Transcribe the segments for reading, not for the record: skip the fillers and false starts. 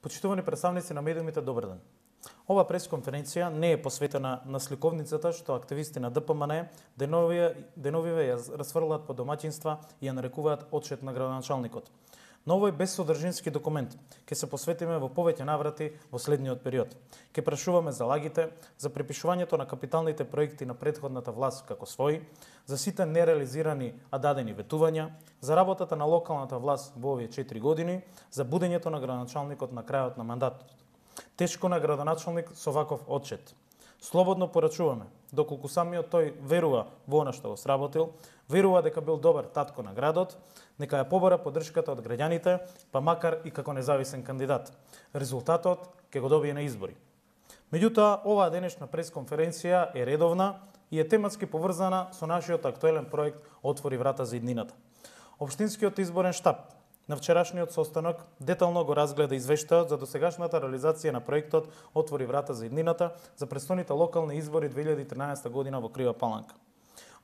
Почитувани представници на медиумите, добар ден. Ова пресконференција не е посветена на сликовницата што активисти на ДПМН деновиве ја расфрлаат по домаќинства и ја нарекуваат отчет на градоначалникот. Но овој безсодржински документ ќе се посветиме во повеќе наврати во следниот период. Ќе прашуваме за лагите, за препишувањето на капиталните проекти на претходната власт како своји, за сите нереализирани а дадени ветувања, за работата на локалната власт во овие 4 години, за будењето на градоначалникот на крајот на мандатот. Тешко на градоначалник со ваков отчет. Слободно порачуваме, доколку самиот тој верува во она што го сработил, верува дека бил добар татко на градот, нека ја побара поддршката од граѓаните, па макар и како независен кандидат. Резултатот ќе го добие на избори. Меѓутоа, оваа денешна пресконференција е редовна и е тематски поврзана со нашиот актуелен проект Отвори врата за иднината. Општинскиот изборен штаб на вчерашниот состанок детално го разгледа извештајот за досегашната реализација на проектот Отвори врата за иднината за престојните локални избори 2013 година во Крива Паланка.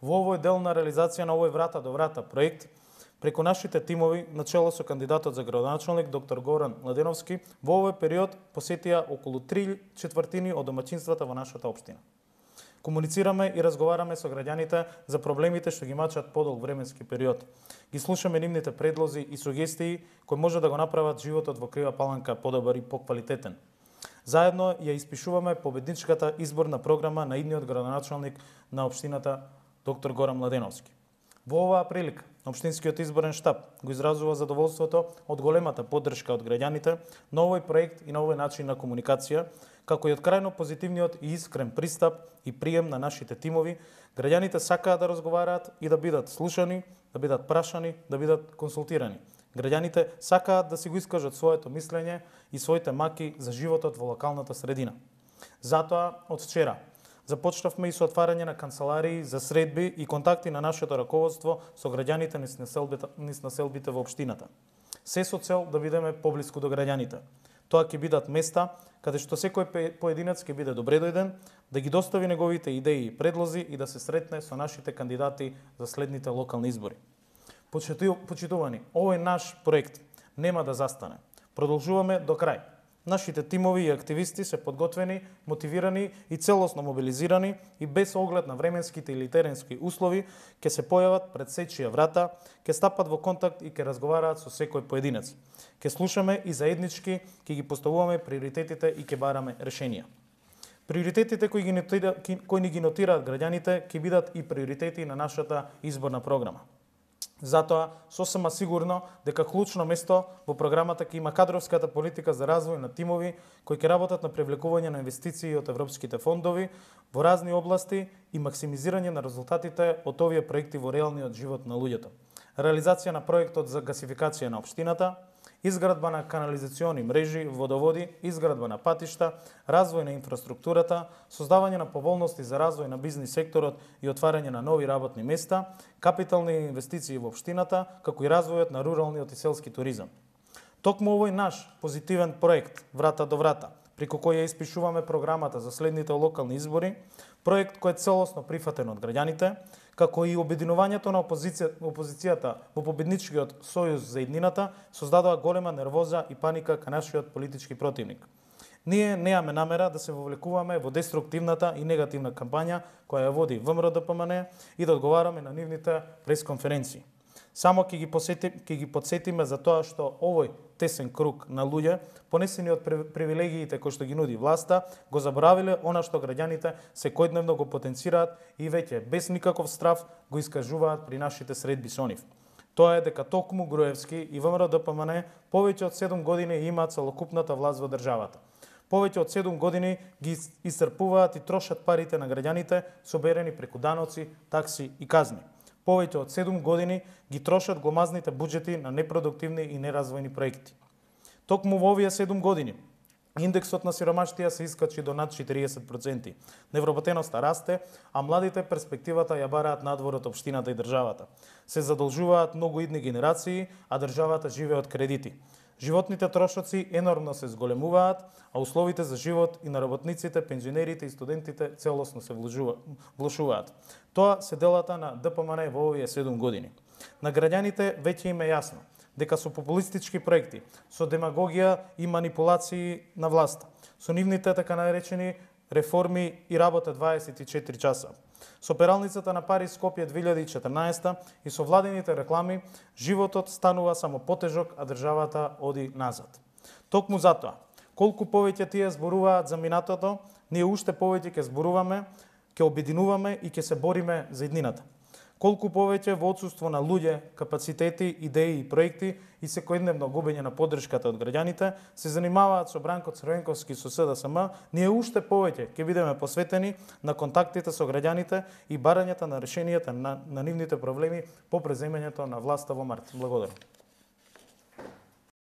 Во овој дел на реализација на овој врата до врата проект, преку нашите тимови, начело со кандидатот за градоначалник доктор Горан Младеновски, во овој период посетија околу 3/4 од домаќинствата во нашата општина. Комуницираме и разговараме со граѓаните за проблемите што ги мачат подолг временски период. Ги слушаме нивните предлози и сугестии кои може да го направат животот во Крива Паланка подобар и поквалитетен. Заедно ја испишуваме победничката изборна програма на идниот градоначалник на општината доктор Горан Младеновски. Во оваа прилика, Општинскиот изборен штаб го изразува задоволството од големата поддршка од граѓаните на овој проект и на овој начин на комуникација, како и од крајно позитивниот и искрен пристап и прием на нашите тимови. Граѓаните сакаат да разговараат и да бидат слушани, да бидат прашани, да бидат консултирани. Граѓаните сакаат да си го искажат своето мислење и своите маки за животот во локалната средина. Затоа, од вчера, започнавме и со отварање на канцеларии за средби и контакти на нашето раководство со граѓаните низ населбите во општината. Се со цел да бидеме поблиску до граѓаните. Тоа ќе бидат места каде што секој поединец ќе биде добре дојден, да ги достави неговите идеи и предлози и да се сретне со нашите кандидати за следните локални избори. Почитувани, овој наш проект нема да застане. Продолжуваме до крај. Нашите тимови и активисти се подготвени, мотивирани и целосно мобилизирани и без оглед на временските или теренски услови ќе се појават пред сечија врата, ќе стапат во контакт и ќе разговараат со секој поединец. Ќе слушаме и заеднички, ќе ги поставуваме приоритетите и ќе бараме решенија. Приоритетите кои ни ги нотираат граѓаните ќе бидат и приоритети на нашата изборна програма. Затоа, сосема сигурно дека клучно место во програмата ќе има кадровската политика за развој на тимови кои ќе работат на привлекување на инвестиции од европските фондови во разни области и максимизирање на резултатите од овие проекти во реалниот живот на луѓето. Реализација на проектот за гасификација на општината, изградба на канализациони мрежи, водоводи, изградба на патишта, развој на инфраструктурата, создавање на поволности за развој на бизнис секторот и отварање на нови работни места, капитални инвестиции во општината, како и развојот на руралниот и селски туризам. Токму овој наш позитивен проект Врата до врата, преку кој ја испишуваме програмата за следните локални избори, проект кој е целосно прифатен од граѓаните, како и обединувањето на опозицијата во победничкиот сојуз за иднината, создадоа голема нервоза и паника кај нашиот политички противник. Ние немаме намера да се вовлекуваме во деструктивната и негативна кампања која ја води ВМРО-ДПМН и да одговараме на нивните пресконференции. Само ќе ги подсетиме за тоа што овој тесен круг на луѓе, понесени од привилегиите кои што ги нуди власта, го заборавиле она што граѓаните секојдневно го потенцираат и веќе без никаков страв го искажуваат при нашите средби со нив. Тоа е дека токму Груевски и ВМРО-ДПМН повеќе од 7 години имаат целокупната власт во државата. Повеќе од 7 години ги исцрпуваат и трошат парите на граѓаните соберени преку даноци, такси и казни. Повеќе од 7 години ги трошат гломазните буџети на непродуктивни и неразвојни проекти. Токму во овие 7 години индексот на сиромаштија се искачи до над 40%. Невработеноста расте, а младите перспективата ја бараат надвор од општината и државата. Се задолжуваат многу идни генерации, а државата живее од кредити. Животните трошоци енормно се зголемуваат, а условите за живот и на работниците, пензионерите и студентите целосно се влошуваат. Тоа се делата на ДПМН во овие 7 години. На граѓаните веќе им е јасно. дека со популистички проекти, со демагогија и манипулации на власта, со нивните така наречени реформи и работа 24 часа, со пералницата на Пари Скопје 2014 и со владините реклами, животот станува само потежок, а државата оди назад. Токму затоа, колку повеќе тие зборуваат за минатото, ние уште повеќе ќе зборуваме, ќе обединуваме и ќе се бориме за иднината. Колку повеќе во отсуство на луѓе, капацитети, идеи и проекти и секојдневно губење на поддршката од граѓаните се занимаваат со Бранко Црвенковски со СДСМ, ние уште повеќе ќе бидеме посветени на контактите со граѓаните и барањето на решенијата на нивните проблеми по преземањето на власта во март. Благодарам.